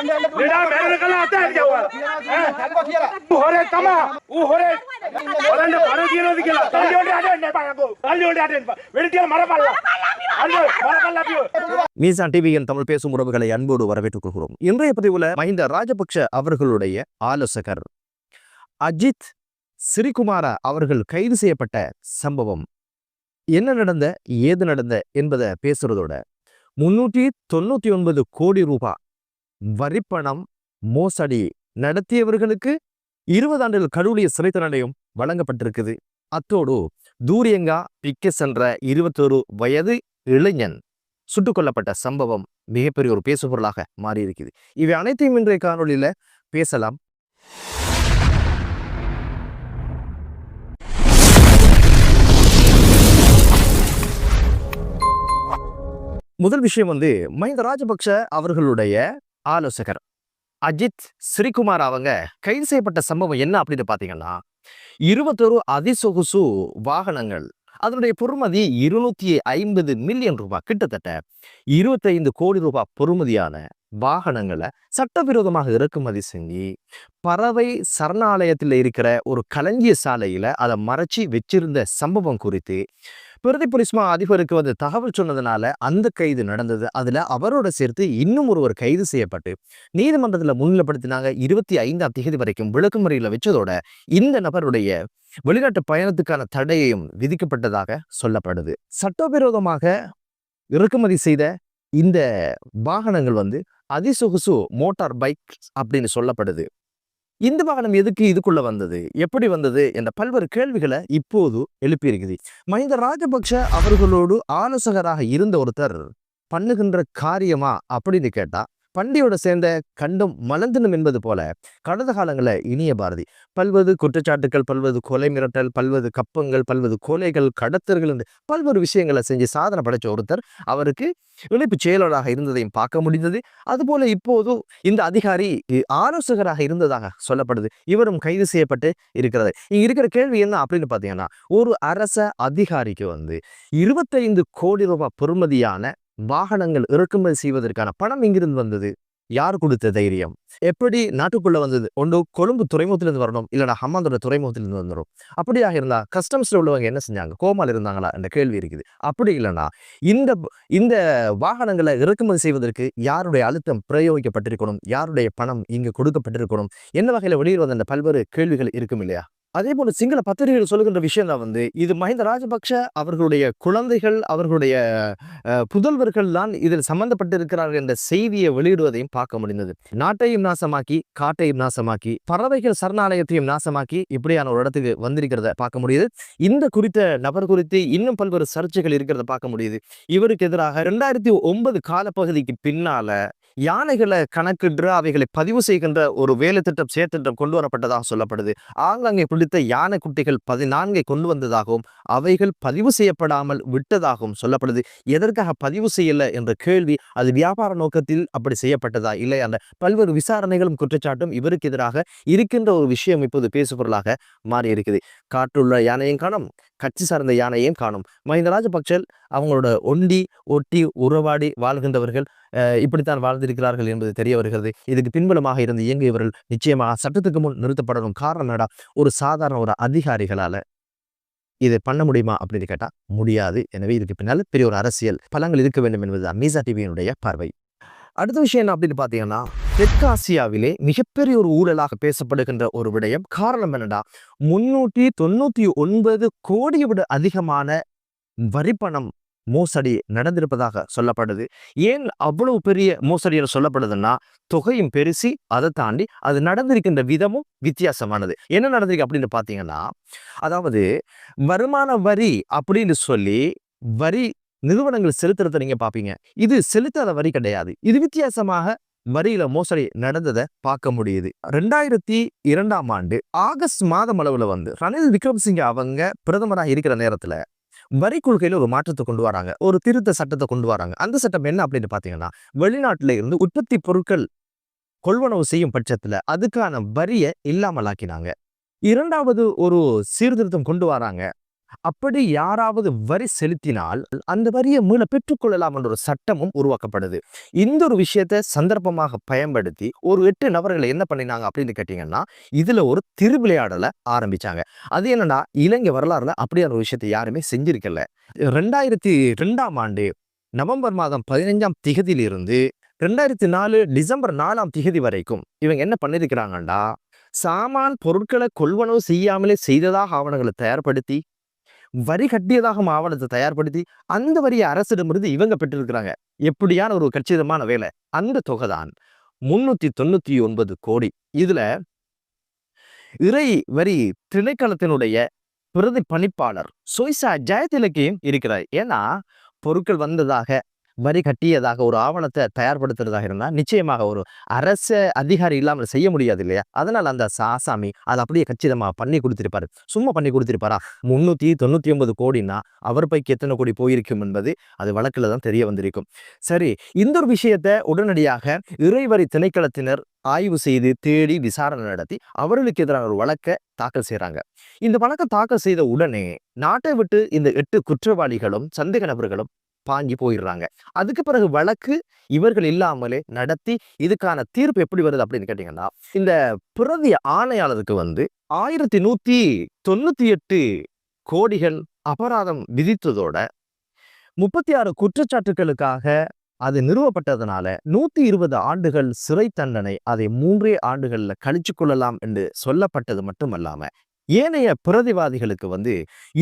लेडा मेरे कल आता है क्या हुआ होरे तमा वो होरे वरंड भारतीयों दिखला तालियोंडे आडे ने पाको तालियोंडे आडे வெடிட்டியா மரபல்ல அல்ல மரபல்ல பியோ மீசான் டிவியின் தமிழ் பேசும் உறவுகளை அன்போடு வரவேற்றுக் கொள்கிறோம். இன்றைய பதிவுல மஹிந்த ராஜபக்ஷ அவர்களுடைய ஆலோசகர் அஜித் சிறிகுமார அவர்கள் கைது செய்யப்பட்ட சம்பவம் என்ன நடந்த ஏது நடந்த என்பதை பேசுறதோட 399 கோடி ரூபாய் வரிப்பணம் மோசடி நடத்தியவர்களுக்கு 20 ஆண்டுகள் கடூழிய சிறை தண்டனையும் வழங்கப்பட்டிருக்குது. அத்தோடு தூரியங்கா பிக்கஸ் என்ற 21 வயது இளைஞன் சுட்டுக் கொல்லப்பட்ட சம்பவம் மிகப்பெரிய ஒரு பேசுபொருளாக மாறியிருக்குது. இவை அனைத்தையும் இன்றைய காணொலியில பேசலாம். முதல் விஷயம் மஹிந்த ராஜபக்ஷ அவர்களுடைய ஆலோசகர் அஜித் சிறிகுமார் அவங்க கைது செய்யப்பட்ட சம்பவம் என்ன அப்படின்னு பாத்தீங்கன்னா 21 அதிசொகுசு வாகனங்கள், அதனுடைய பொறுமதி 250 மில்லியன் ரூபாய், கிட்டத்தட்ட 25 கோடி ரூபாய் பொறுமதியான வாகனங்களை சட்டவிரோதமாக இறக்குமதி செஞ்சு பறவை சரணாலயத்தில் இருக்கிற ஒரு களஞ்சிய சாலையில அதை மறைச்சி வச்சிருந்த சம்பவம் குறித்து பிரதி போலீஸ் அதிபருக்கு தகவல் சொன்னதுனால அந்த கைது நடந்தது. அதுல அவரோட சேர்த்து இன்னும் ஒருவர் கைது செய்யப்பட்டு நீதிமன்றத்துல முன்னிலைப்படுத்தினாங்க. 25ஆம் தேதி வரைக்கும் விளக்குமுறையில வச்சதோட இந்த நபருடைய வெளிநாட்டு பயணத்துக்கான தடையையும் விதிக்கப்பட்டதாக சொல்லப்படுது. சட்டவிரோதமாக இறக்குமதி செய்த இந்த வாகனங்கள் அதிசொகுசு மோட்டார் பைக் அப்படின்னு சொல்லப்படுது. இந்த வாகனம் எதுக்கு இதுக்குள்ள வந்தது, எப்படி வந்தது என்ற பல்வேறு கேள்விகளை இப்போது எழுப்பியிருக்குது. மஹிந்த ராஜபக்ஷ அவர்களோடு ஆலோசகராக இருந்த ஒருத்தர் பண்ணுகின்ற காரியமா அப்படின்னு கேட்டா, பண்டியோட சேர்ந்த கண்டம் மலர்ந்தனும் என்பது போல கடந்த காலங்களில் இனிய பாரதி பல்வேறு குற்றச்சாட்டுகள், பல்வேறு கொலை மிரட்டல், பல்வேறு கப்பங்கள், பல்வேறு கொலைகள், கடத்தல்கள் என்று பல்வேறு விஷயங்களை செஞ்சு சாதனை படைச்ச ஒருத்தர் அவருக்கு இணைப்பு செயலராக இருந்ததையும் பார்க்க முடிந்தது. அதுபோல இப்போது இந்த அதிகாரி ஆலோசகராக இருந்ததாக சொல்லப்படுது. இவரும் கைது செய்யப்பட்டு இருக்கிறது. இங்க இருக்கிற கேள்வி என்ன அப்படின்னு பாத்தீங்கன்னா, ஒரு அரச அதிகாரிக்கு 25 கோடி ரூபாய் பெறுமதியான வாகனங்கள் இறக்குமதி செய்வதற்கான பணம் எங்கிருந்து வந்தது? யார் கொடுத்த தைரியம்? எப்படி நாட்டுக்குள்ள வந்தது? ஒன்று கொழும்பு துறைமுகத்திலிருந்து வரணும், இல்லைனா ஹம்மாந்தோட துறைமுகத்திலிருந்து வந்துடும். அப்படியாக இருந்தா கஸ்டம்ஸ்ல உள்ளவங்க என்ன செஞ்சாங்க? கோமால இருந்தாங்களா என்ற கேள்வி இருக்குது. அப்படி இல்லைன்னா இந்த வாகனங்களை இறக்குமதி செய்வதற்கு யாருடைய அழுத்தம் பிரயோகிக்கப்பட்டிருக்கணும், யாருடைய பணம் இங்கு கொடுக்கப்பட்டிருக்கணும், என்ன வகையில வெளியில் வந்த அந்த பல்வேறு கேள்விகள் இருக்கும் இல்லையா? அதே போல சிங்கள பத்திரிகைகள் சொல்லுகின்ற விஷயம் தான் இது மஹிந்த ராஜபக்ஷ அவர்களுடைய குழந்தைகள், அவர்களுடைய புதல்வர்கள் தான் இதில் சம்பந்தப்பட்டிருக்கிறார்கள் என்ற செய்தியை வெளியிடுவதையும் பார்க்க முடிந்தது. நாட்டையும் நாசமாக்கி, காட்டையும் நாசமாக்கி, பறவைகள் சரணாலயத்தையும் நாசமாக்கி இப்படியான ஒரு இடத்துக்கு வந்திருக்கிறத பார்க்க முடியுது. இந்த குறித்த நபர் குறித்து இன்னும் பல்வேறு சர்ச்சைகள் இருக்கிறத பார்க்க முடியுது. இவருக்கு எதிராக 2009 காலப்பகுதிக்கு பின்னால யானைகளை கணக்கிட்டு அவைகளை பதிவு செய்கின்ற ஒரு வேலை திட்டம், செயற்திட்டம் கொண்டு வரப்பட்டதாக சொல்லப்படுது. ஆங்காங்கே பிடித்த யானை குட்டிகள் 14 கொண்டு வந்ததாகவும் அவைகள் பதிவு செய்யப்படாமல் விட்டதாகவும் சொல்லப்படுது. எதற்காக பதிவு செய்யல என்ற கேள்வி, அது வியாபார நோக்கத்தில் அப்படி செய்யப்பட்டதா இல்லை அந்த பல்வேறு விசாரணைகளும் குற்றச்சாட்டும் இவருக்கு எதிராக இருக்கின்ற ஒரு விஷயம் இப்போது பேசுபொருளாக மாறி இருக்குது. காற்றுள்ள யானையும் காணும், கட்சி சார்ந்த யானையும் காணும். மஹிந்த ராஜபக்ஷ அவங்களோட ஒட்டி உறவாடி வாழ்கின்றவர்கள் இப்படித்தான் வாழ்ந்திருக்கிறார்கள் என்பது தெரிய வருகிறது. இதுக்கு பின்புலமாக இருந்து இயங்கியவர்கள் நிச்சயமாக சட்டத்துக்கு முன் நிறுத்தப்படணும். காரணம் என்னடா, ஒரு சாதாரண ஒரு அதிகாரிகளால இதை பண்ண முடியுமா அப்படின்னு கேட்டா முடியாது. எனவே இதுக்கு பின்னால் பெரிய ஒரு அரசியல் பலங்கள் இருக்க வேண்டும் என்பது மீசா டிவியினுடைய பார்வை. அடுத்த விஷயம் என்ன அப்படின்னு பாத்தீங்கன்னா, தெற்காசியாவிலே மிகப்பெரிய ஒரு ஊழலாக பேசப்படுகின்ற ஒரு விடயம். காரணம் என்னடா, 399 கோடியை விட அதிகமான வரிப்பணம் மோசடி நடந்திருப்பதாக சொல்லப்படுது. ஏன் அவ்வளவு பெரிய மோசடி சொல்லப்படுதுன்னா, தொகையும் பெருசி, அதை தாண்டி அது நடந்திருக்கின்ற விதமும் வித்தியாசமானது. என்ன நடந்திருக்கு அப்படின்னு பாத்தீங்கன்னா, அதாவது வருமான வரி அப்படின்னு சொல்லி வரி நிறுவனங்கள் செலுத்துறத நீங்க பாப்பீங்க. இது செலுத்தாத வரி கிடையாது. இது வித்தியாசமாக வரியில மோசடி நடந்ததை பார்க்க முடியுது. 2002ஆம் ஆண்டு ஆகஸ்ட் மாதம் அளவுல ரணில் விக்ரமசிங்கே அவங்க பிரதமராக இருக்கிற நேரத்துல வரி கொள்கையில ஒரு மாற்றத்தை கொண்டு வராங்க, ஒரு திருத்த சட்டத்தை கொண்டு வராங்க. அந்த சட்டம் என்ன அப்படின்னு பாத்தீங்கன்னா, வெளிநாட்டுல இருந்து உற்பத்தி பொருட்கள் கொள்வனவு செய்யும் பட்சத்துல அதுக்கான வரியை இல்லாமலாக்கினாங்க. இரண்டாவது ஒரு சீர்திருத்தம் கொண்டு வராங்க. அப்படி யாராவது வரி செலுத்தினால் அந்த வரியை மீள பெற்றுக்கொள்ளலாம் என்ற ஒரு சட்டமும் உருவாக்கப்படுது. இந்த ஒரு விஷயத்தை சந்தர்ப்பமாக பயன்படுத்தி ஒரு 8 நபர்களை என்ன பண்ணினாங்க அப்படின்னு கேட்டீங்கன்னா, இதுல ஒரு திருவிளையாடலை ஆரம்பிச்சாங்க. அது என்னன்னா, இலங்கை வரலாறுல அப்படியான ஒரு விஷயத்தை யாருமே செஞ்சிருக்கல. 2002ஆம் ஆண்டு நவம்பர் மாதம் 15ஆம் திகதியிலிருந்து 2004 டிசம்பர் 4ஆம் திகதி வரைக்கும் இவங்க என்ன பண்ணிருக்கிறாங்கடா, சாமான் பொருட்களை கொள்வனவு செய்யாமலே செய்ததாக ஆவணங்களை தயார்படுத்தி, வரி கட்டியதாக ஆவணத்தை தயார்படுத்தி, அந்த வரியை அரசிடமிருந்து இவங்க பெற்றிருக்கிறாங்க. எப்படியான ஒரு கச்சிதமான வேலை. அந்த தொகைதான் 399 கோடி. இதுல இறை வரி திணைக்களத்தினுடைய பிரதி பணிப்பாளர் சொய்சா ஜெயதிலகியும் இருக்கிறார். ஏன்னா பொருட்கள் வந்ததாக வரி கட்டியதாக ஒரு ஆவணத்தை தயார்படுத்துறதாக இருந்தா நிச்சயமாக ஒரு அரச அதிகாரி இல்லாமல் செய்ய முடியாது இல்லையா? அதனால அந்த ஆசாமி அதை அப்படியே கச்சிதமா பண்ணி கொடுத்திருப்பாரு. சும்மா பண்ணி கொடுத்திருப்பாரா? 399 கோடினா அவர் பைக்கு எத்தனை கோடி போயிருக்கும் என்பது அது வழக்குல தான் தெரிய வந்திருக்கும். சரி, இந்த ஒரு விஷயத்தை உடனடியாக இறைவரி திணைக்களத்தினர் ஆய்வு செய்து தேடி விசாரணை நடத்தி அவர்களுக்கு எதிரான ஒரு வழக்கை தாக்கல் செய்யறாங்க. இந்த வழக்கை தாக்கல் செய்த உடனே நாட்டை விட்டு இந்த 8 குற்றவாளிகளும் சந்தேக நபர்களும் பாஞ்சி போயிடுறாங்க. அதுக்கு பிறகு வழக்கு இவர்கள் இல்லாமலே நடத்தி இதுக்கான தீர்ப்பு எப்படி வருது அப்படின்னு கேட்டீங்கன்னா, இந்த பிரதி ஆணையாளருக்கு 1198 கோடிகள் அபராதம் விதித்ததோட 36 குற்றச்சாட்டுகளுக்காக அது நிறுவப்பட்டதனால 120 ஆண்டுகள் சிறை தண்டனை அதை 3 ஆண்டுகள்ல கழிச்சு கொள்ளலாம் என்று சொல்லப்பட்டது மட்டுமல்லாம, ஏனைய பிரதிவாதிகளுக்கு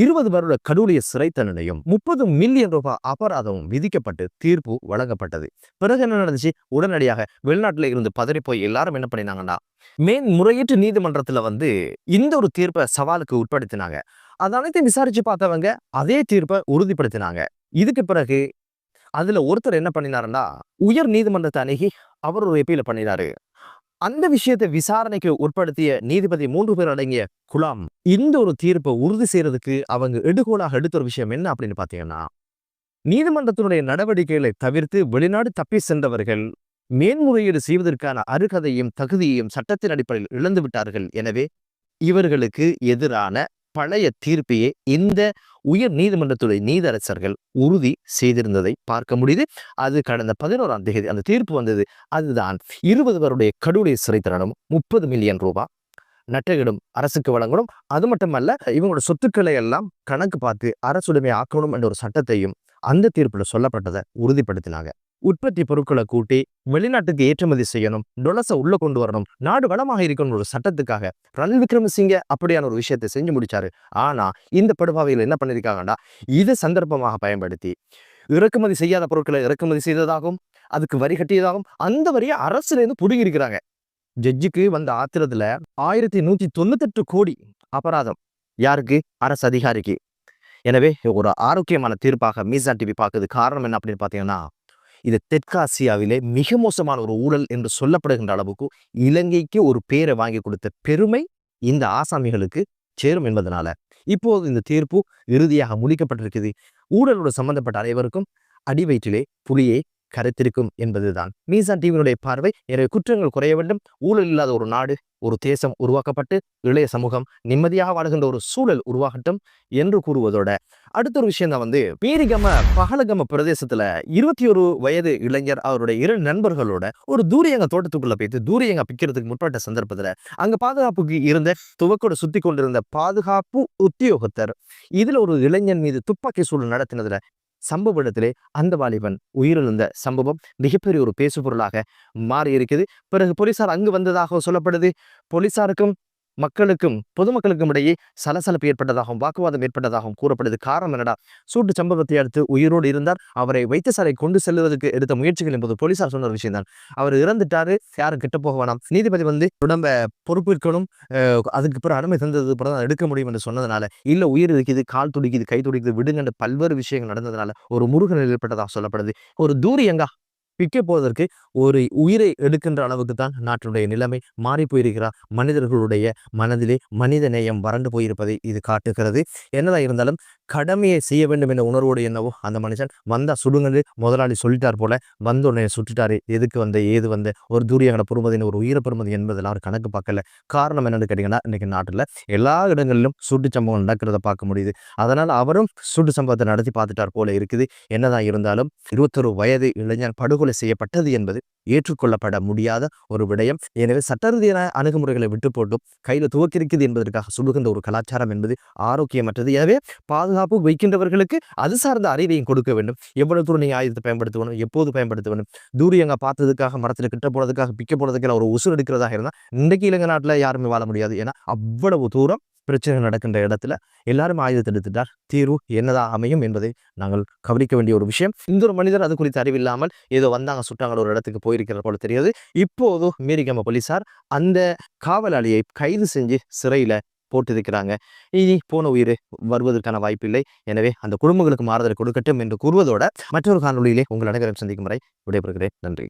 20 வருட கடூழிய சிறை தண்டனையும் 30 மில்லியன் ரூபாய் அபராதமும் விதிக்கப்பட்டு தீர்ப்பு வழங்கப்பட்டது. பிறகு என்ன நடந்துச்சு? உடனடியாக வெளிநாட்டுல இருந்து பதறி போய் எல்லாரும் என்ன பண்ணினாங்கன்னா, மேன்முறையீட்டு நீதிமன்றத்துல இந்த ஒரு தீர்ப்பை சவாலுக்கு உட்படுத்தினாங்க. அது அனைத்தையும் விசாரிச்சு பார்த்தவங்க அதே தீர்ப்பை உறுதிப்படுத்தினாங்க. இதுக்கு பிறகு அதுல ஒருத்தர் என்ன பண்ணினாருன்னா, உயர் நீதிமன்றத்தை அணுகி அவர் ஒரு அப்பீல் பண்ணினாரு. அந்த விஷயத்தை விசாரணைக்கு உட்படுத்திய நீதிபதி 3 பேர் அடங்கிய குழாம் இந்த ஒரு தீர்ப்பை உறுதி செய்யறதுக்கு அவங்க எடுகோலாக எடுத்த ஒரு விஷயம் என்ன அப்படின்னு பாத்தீங்கன்னா, நீதிமன்றத்தினுடைய நடவடிக்கைகளை தவிர்த்து வெளிநாடு தப்பி சென்றவர்கள் மேன்முறையீடு செய்வதற்கான அருகதையும் தகுதியையும் சட்டத்தின் அடிப்படையில் இழந்து விட்டார்கள். எனவே இவர்களுக்கு எதிரான பழைய தீர்ப்பையே இந்த உயர் நீதிமன்றத்துடைய நீதரசர்கள் உறுதி செய்திருந்ததை பார்க்க முடியுது. அது கடந்த 11ஆம் தேதி அந்த தீர்ப்பு வந்தது. அதுதான் 20 வருடைய கடூழிய சிறை தண்டனும் 30 மில்லியன் ரூபாய் நட்டகிடும் அரசுக்கு வழங்கணும். அது மட்டுமல்ல, இவங்களோட சொத்துக்களை எல்லாம் கணக்கு பார்த்து அரசுடைமை ஆக்கணும் என்ற ஒரு சட்டத்தையும் அந்த தீர்ப்புல சொல்லப்பட்டதை உறுதிப்படுத்தினாங்க. உற்பத்தி பொருட்களை கூட்டி வெளிநாட்டுக்கு ஏற்றுமதி செய்யணும், டொலஸை உள்ள கொண்டு வரணும், நாடு வளமாக இருக்கணும் ஒரு சட்டத்துக்காக ரணில் விக்ரமசிங்க அப்படியான ஒரு விஷயத்தை செஞ்சு முடிச்சாரு. ஆனா இந்த படுபாவையில் என்ன பண்ணிருக்காங்கன்னா, இதை சந்தர்ப்பமாக பயன்படுத்தி இறக்குமதி செய்யாத பொருட்களை இறக்குமதி செய்ததாகவும் அதுக்கு வரி கட்டியதாகவும் அந்த வரியை அரசுல இருந்து புடுங்கிருக்கிறாங்க. ஜட்ஜுக்கு வந்த ஆத்திரத்துல 1198 கோடி அபராதம். யாருக்கு? அரசு அதிகாரிக்கு. எனவே ஒரு ஆரோக்கியமான தீர்ப்பாக மீசான் டிவி பார்க்குது. காரணம் என்ன அப்படின்னு பாத்தீங்கன்னா, இது தெற்காசியாவிலே மிக மோசமான ஒரு ஊழல் என்று சொல்லப்படுகின்ற அளவுக்கு இலங்கைக்கு ஒரு பேரை வாங்கி கொடுத்த பெருமை இந்த ஆசாமிகளுக்கு சேரும் என்பதனால இப்போது இந்த தீர்ப்பு இறுதியாக முடிக்கப்பட்டிருக்குது. ஊழலோடு சம்பந்தப்பட்ட அனைவருக்கும் அடிவயிற்றிலே புலியை கரைத்திருக்கும் என்பதுதான் மீசான் டிவியினுடைய பார்வை. எனவே குற்றங்கள் குறைய வேண்டும், ஊழல் இல்லாத ஒரு நாடு ஒரு தேசம் உருவாக்கப்பட்டு இளைய சமூகம் நிம்மதியாக வாழ்கின்ற ஒரு சூழல் உருவாகட்டும் என்று கூறுவதோட அடுத்த ஒரு விஷயம் தான் பீரிகம பகலகம பிரதேசத்துல 21 வயது இளைஞர் அவருடைய 2 நண்பர்களோட ஒரு தூரியங்க தோட்டத்துக்குள்ள போயிட்டு தூரியங்க பிக்கிறதுக்கு முற்பட்ட சந்தர்ப்பத்துல அங்க பாதுகாப்புக்கு இருந்த துவக்கோடு சுத்தி கொண்டிருந்த பாதுகாப்பு உத்தியோகத்தர் இதுல ஒரு இளைஞன் மீது துப்பாக்கி சூடு நடத்தினதுல சம்பவ இடத்திலே அந்த வாலிபன் உயிரிழந்த சம்பவம் மிகப்பெரிய ஒரு பேசுபொருளாக மாறி இருக்குது. பிறகு போலீசார் அங்கு வந்ததாக சொல்லப்படுது. போலீசாருக்கும் மக்களுக்கும் பொதுமக்களுக்கும் இடையே சலசலப்பு ஏற்பட்டதாகவும் வாக்குவாதம் ஏற்பட்டதாகவும் கூறப்படுது. காரணம் என்னடா, சூட்டு சம்பவத்தை அடுத்து உயிரோடு இருந்தார், அவரை வைத்தியசாலை கொண்டு செல்வதற்கு எடுத்த முயற்சிகள் என்பது போலீசார் சொன்ன விஷயம் தான். அவர் இறந்துட்டாரு, யாரும் கிட்ட போக வேணாம், நீதிபதி உடம்ப பொறுப்பேற்கணும், அதுக்கு பிறகு அனுமதி தந்தது பிறகு எடுக்க முடியும் என்று சொன்னதுனால இல்ல உயிர் இருக்குது, கால் துடிக்குது, கை துடிக்குது, விடுங்க பல்வேறு விஷயங்கள் நடந்ததுனால ஒரு முருகன் ஏற்பட்டதாக சொல்லப்படுது. ஒரு தூரியங்கா பிக்க போவதற்கு ஒரு உயிரை எடுக்கின்ற அளவுக்கு தான் நாட்டினுடைய நிலைமை மாறி போயிருக்கிறார். மனிதர்களுடைய மனதிலே மனித நேயம் வறண்டு போயிருப்பதை இது காட்டுகிறது. என்னதான் இருந்தாலும் கடமையை செய்ய வேண்டும் என்ற உணர்வோடு என்னவோ அந்த மனுஷன் வந்தா சுடுங்கன்னு முதலாளி சொல்லிட்டார் போல, வந்த உடனே சுட்டுட்டாரு. எதுக்கு வந்த ஏது வந்த ஒரு தூரியங்கட பொறுமதின்னு ஒரு உயிரை பொறுமதி என்பது எல்லாரும் கணக்கு பார்க்கல. காரணம் என்னன்னு கேட்டீங்கன்னா, இன்னைக்கு நாட்டில் எல்லா இடங்களிலும் சூட்டு சம்பவம் நடக்கிறத பார்க்க முடியுது. அதனால் அவரும் சூட்டு சம்பவத்தை நடத்தி பார்த்துட்டார் போல இருக்குது. என்னதான் இருந்தாலும் 21 வயது இளைஞர் படுகொலை செய்யப்பட்டது என்பது ஏற்றுக்கொள்ளப்பட முடியாத ஒரு விடயம். எனவே சட்ட ரீதியான அணுகுமுறைகளை விட்டு போட்டும் கையில் துவக்கிருக்குது என்பதற்காக சுடுகின்ற ஒரு கலாச்சாரம் என்பது ஆரோக்கியமற்றது. எனவே பாதுகாப்பு வைக்கின்றவர்களுக்கு அது சார்ந்த அறிவையும் கொடுக்க வேண்டும். எவ்வளவு தூரம் நீங்க ஆயுதத்தை பயன்படுத்தணும், எப்போது பயன்படுத்த வேண்டும், தூரியங்க பார்த்ததுக்காக மரத்தில் கிட்ட போனதுக்காக பிக்க போனதுக்காக ஒரு உசுர் எடுக்கிறதாக இருந்தால் இன்றைக்கு இலங்கை நாட்டில் யாருமே வாழ முடியாது. ஏன்னா அவ்வளவு தூரம் பிரச்சனை நடக்கின்ற இடத்துல எல்லாரும் ஆயுதத்தை எடுத்துட்டார். தீர்வு என்னதான் அமையும் என்பதை நாங்கள் கவனிக்க வேண்டிய ஒரு விஷயம். இந்த ஒரு மனிதர் அது குறித்து அறிவில்லாமல் ஏதோ வந்தாங்க சுட்டாங்க ஒரு இடத்துக்கு போயிருக்கிற போல தெரியாது. இப்போது மீரிகம போலீசார் அந்த காவலாளியை கைது செஞ்சு சிறையில போட்டிருக்கிறாங்க. இனி போன உயிர் வருவதற்கான வாய்ப்பில்லை. எனவே அந்த குடும்பங்களுக்கு மாறுதல் கொடுக்கட்டும் என்று கூறுவதோட மற்றொரு காணொலியிலே உங்கள் அனைவரும் சந்திக்கும் வரை விடைபெறுகிறேன். நன்றி.